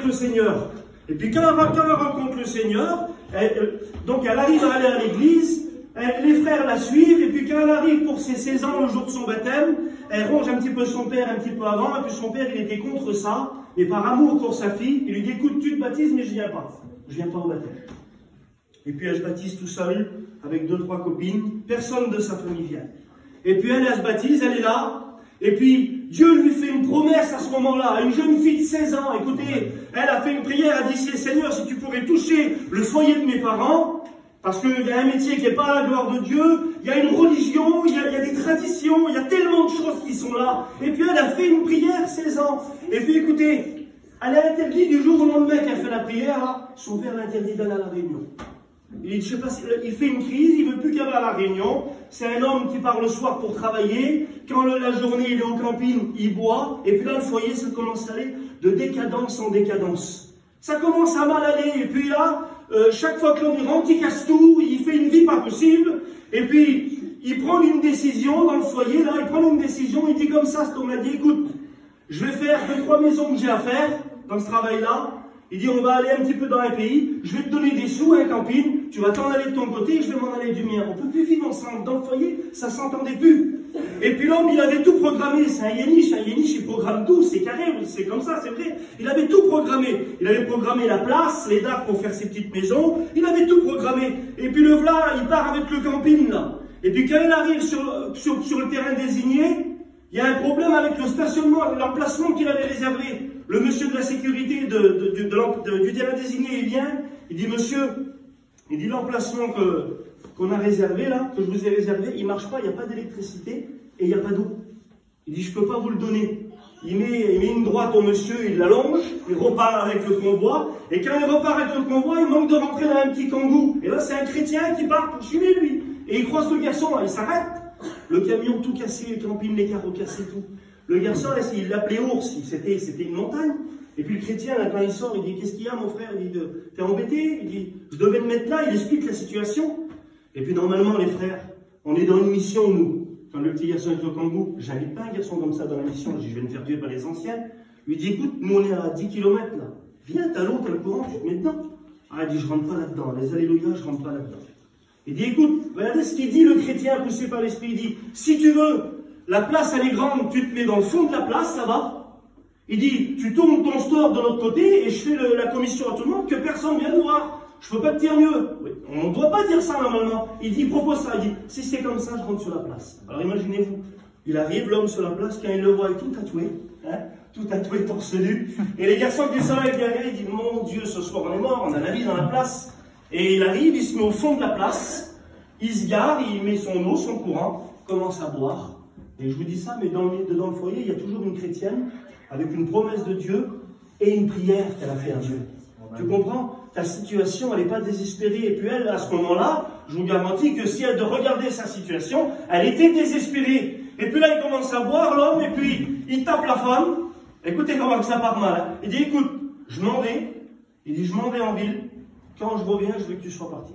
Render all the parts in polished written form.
le Seigneur. Et puis quand elle rencontre le Seigneur, donc elle arrive à aller à l'église, les frères la suivent, et puis quand elle arrive pour ses 16 ans, le jour de son baptême, elle ronge un petit peu son père un petit peu avant, et puis son père il était contre ça, et par amour pour sa fille, il lui dit écoute, tu te baptises, mais je viens pas au baptême. Et puis elle se baptise tout seule, avec 2-3 copines, personne de sa famille vient. Et puis elle se baptise, elle est là, et puis Dieu lui fait une promesse à ce moment-là, à une jeune fille de 16 ans, écoutez, elle a fait une prière, elle a dit Seigneur, si tu pourrais toucher le foyer de mes parents, parce qu'il y a un métier qui n'est pas à la gloire de Dieu, il y a une religion, il y a des traditions, il y a tellement de choses qui sont là. Et puis elle a fait une prière, 16 ans. Et puis écoutez, elle a interdit du jour au lendemain qu'elle fait la prière, là, son père l'interdit d'aller à la réunion. Il fait une crise, il ne veut plus qu'elle va à la réunion. C'est un homme qui part le soir pour travailler. Quand la journée il est au camping, il boit. Et puis là, le foyer, ça commence à aller de décadence en décadence. Ça commence à mal aller. Et puis là, chaque fois que l'homme rentre, il casse tout. Il fait une vie pas possible. Et puis, il prend une décision dans le foyer. Là, il prend une décision. Il dit comme ça, cet homme a dit, écoute, je vais faire 2-3 maisons que j'ai à faire dans ce travail-là. Il dit, on va aller un petit peu dans un pays, je vais te donner des sous à un camping, tu vas t'en aller de ton côté et je vais m'en aller du mien. On ne peut plus vivre ensemble. Dans le foyer, ça ne s'entendait plus. Et puis l'homme, il avait tout programmé. C'est un yéniche, il programme tout, c'est carré, c'est comme ça, c'est vrai. Il avait tout programmé. Il avait programmé la place, les dates pour faire ses petites maisons, il avait tout programmé. Et puis le voilà, il part avec le camping là. Et puis quand il arrive sur le terrain désigné, il y a un problème avec le stationnement, l'emplacement qu'il avait réservé. Le monsieur de la sécurité du terrain désigné, il vient, il dit, monsieur, il dit l'emplacement qu'on a réservé là, que je vous ai réservé, il ne marche pas, il n'y a pas d'électricité et il n'y a pas d'eau. Il dit, je ne peux pas vous le donner. Il met une droite au monsieur, il l'allonge, il repart avec le convoi, et quand il repart avec le convoi, il manque de rentrer dans un petit kangou. Et là, c'est un chrétien qui part pour chez lui. Et il croise le garçon, là, il s'arrête. Le camion tout cassé, le camping, les carreaux cassés, tout. Le garçon, là, il l'appelait ours, c'était une montagne. Et puis le chrétien, là, quand il sort, il dit, qu'est-ce qu'il y a, mon frère? Il dit, t'es embêté? Il dit, je devais me mettre là, il explique la situation. Et puis normalement, les frères, on est dans une mission, nous. Quand le petit garçon est au kangou, j'invite pas un garçon comme ça dans la mission, je vais me faire tuer par les anciens. Lui dit, écoute, nous on est à 10 km là. Viens, t'as l'eau, t'as le courant, tu te mets dedans. Ah, il dit, je rentre pas là-dedans. Les alléluia, je rentre pas là-dedans. Il dit, écoute, regardez ce qu'il dit, le chrétien poussé par l'esprit. Il dit, si tu veux, la place elle est grande, tu te mets dans le fond de la place, ça va. Il dit, tu tournes ton store de l'autre côté et je fais la commission à tout le monde que personne vienne voir. Je peux pas te dire mieux. Oui, on ne doit pas dire ça normalement. Il dit, il propose ça. Il dit, si c'est comme ça, je rentre sur la place. Alors imaginez-vous, il arrive, l'homme sur la place, quand il le voit, il est tout tatoué, hein, tout tatoué, torse nu. Et les garçons qui sont là, ils disent, mon Dieu, ce soir on est mort, on a la vie dans la place. Et il arrive, il se met au fond de la place, il se gare, il met son eau, son courant, commence à boire. Et je vous dis ça, mais dans le foyer, il y a toujours une chrétienne avec une promesse de Dieu et une prière qu'elle a fait à Dieu. Tu comprends? Ta situation, elle n'est pas désespérée. Et puis elle, à ce moment-là, je vous garantis que si elle regardait sa situation, elle était désespérée. Et puis là, il commence à boire, l'homme, et puis il tape la femme. Écoutez comment ça part mal. Hein. Il dit, écoute, je m'en vais. Il dit, je m'en vais en ville. Quand je reviens, je veux que tu sois parti.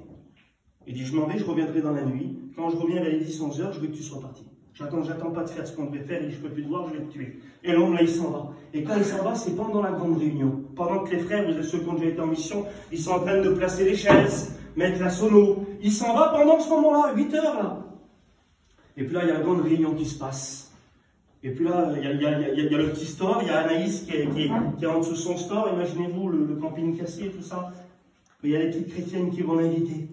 Il dit, je m'en vais, je reviendrai dans la nuit. Quand je reviens vers les 10-11 heures, je veux que tu sois parti. J'attends pas de faire ce qu'on devait faire, et je peux plus te voir, je vais te tuer. Et l'homme, là, il s'en va. Et quand il s'en va, c'est pendant la grande réunion. Pendant que les frères, ceux qui ont déjà été en mission, ils sont en train de placer les chaises, mettre la sono. Il s'en va pendant ce moment-là, 8 heures, là. Et puis là, il y a la grande réunion qui se passe. Et puis là, il y a le petit store, il y a Anaïs qui est en dessous de son store. Imaginez-vous, le camping cassé, tout ça. Mais il y a les petites chrétiennes qui vont l'inviter.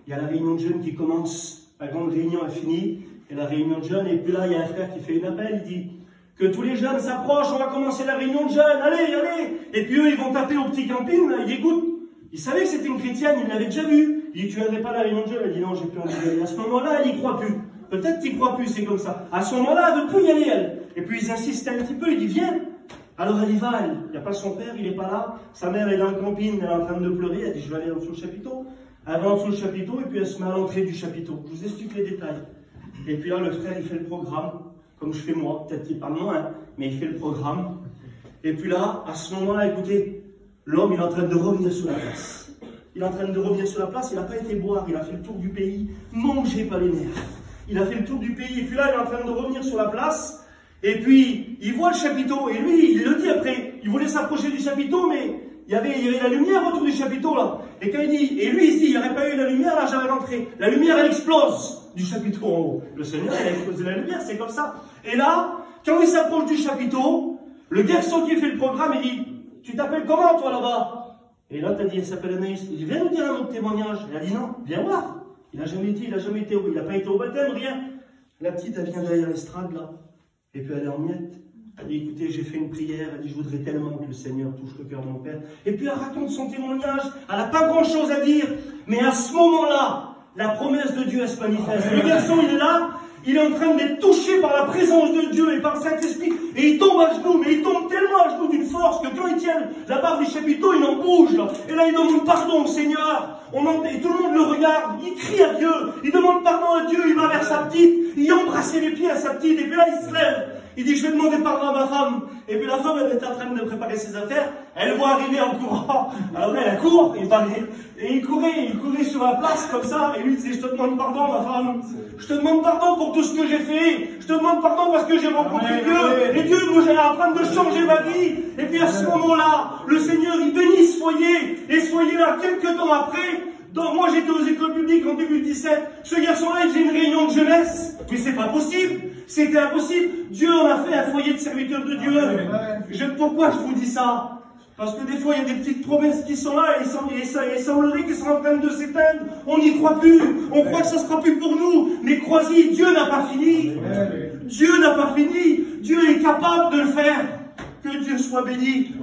Il y a la réunion de jeunes qui commence. La grande réunion est finie. Et la réunion de jeunes, et puis là, il y a un frère qui fait une appel, il dit que tous les jeunes s'approchent, on va commencer la réunion de jeunes, allez, allez. Et puis eux, ils vont taper au petit camping, là, il dit, écoute, il savait que c'était une chrétienne, il l'avait déjà vue. Il dit, tu viendrais pas à la réunion de jeunes? Elle dit, non, j'ai plus envie d'y aller. À ce moment-là, elle n'y croit plus. Peut-être qu'il n'y croit plus, c'est comme ça. À ce moment-là, elle ne veut plus y aller, elle. Et puis ils insistent un petit peu, il dit, viens. Alors elle y va, elle. Il n'y a pas son père, il n'est pas là. Sa mère est dans le camping, elle est en train de pleurer, elle dit, je vais aller en dessous le chapiteau. Elle va en dessous le chapiteau, et puis elle se met à l'entrée du chapiteau. Je vous explique les détails. Et puis là, le frère, il fait le programme, comme je fais moi, peut-être qu'il parle moins, hein, mais il fait le programme. Et puis là, à ce moment-là, écoutez, l'homme, il est en train de revenir sur la place. Il est en train de revenir sur la place, il n'a pas été boire, il a fait le tour du pays, mangez pas les nerfs. Il a fait le tour du pays, et puis là, il est en train de revenir sur la place, et puis, il voit le chapiteau, et lui, il le dit après, il voulait s'approcher du chapiteau, mais il y avait la lumière autour du chapiteau, là. Et quand lui, il se dit, il n'y aurait pas eu la lumière, là, j'avais rentré. La lumière, elle explose du chapiteau en haut. Le Seigneur, il a explosé la lumière, c'est comme ça. Et là, quand il s'approche du chapiteau, le garçon qui fait le programme, il dit, tu t'appelles comment, toi, là-bas? Et là, t'as dit, elle s'appelle Anaïs. Il dit, viens nous dire un autre témoignage. Elle a dit, non, viens voir. Il n'a jamais été, il n'a pas été au baptême, rien. La petite, elle vient derrière l'estrade, là. Et puis elle est en miettes. Elle dit, écoutez, j'ai fait une prière. Elle dit, je voudrais tellement que le Seigneur touche le cœur de mon père. Et puis elle raconte son témoignage. Elle n'a pas grand chose à dire. Mais à ce moment-là, la promesse de Dieu, elle se manifeste. Le garçon, il est là. Il est en train d'être touché par la présence de Dieu et par le Saint-Esprit. Et il tombe à genoux. Mais il tombe tellement à genoux d'une force que quand il tient la barre du chapiteau, il en bouge, là. Et là, il demande pardon au Seigneur. Et tout le monde le regarde. Il crie à Dieu. Il demande pardon à Dieu. Il va vers sa petite. Il embrassait les pieds à sa petite. Et puis là, il se lève. Il dit, je vais demander pardon à ma femme. Et puis la femme, elle était en train de préparer ses affaires. Elle le voit arriver en courant. Alors là, elle court. Et il courait sur la place comme ça. Et lui, il disait, je te demande pardon, ma femme. Je te demande pardon pour tout ce que j'ai fait. Je te demande pardon parce que j'ai rencontré Dieu. Et Dieu, moi, j'étais en train de changer ma vie. Et puis à ce moment-là, le Seigneur, il bénit ce foyer. Et ce foyer-là, quelques temps après, moi, j'étais aux écoles publiques en 2017. Ce garçon-là, il faisait une réunion de jeunesse. Mais c'est pas possible. C'était impossible. Dieu en a fait un foyer de serviteurs de Dieu. Pourquoi je vous dis ça? Parce que des fois, il y a des petites promesses qui sont là et il semblerait qu'elles sont en train de s'éteindre. On n'y croit plus. On croit que ça ne sera plus pour nous. Mais crois-y, Dieu n'a pas fini. Dieu n'a pas fini. Dieu est capable de le faire. Que Dieu soit béni.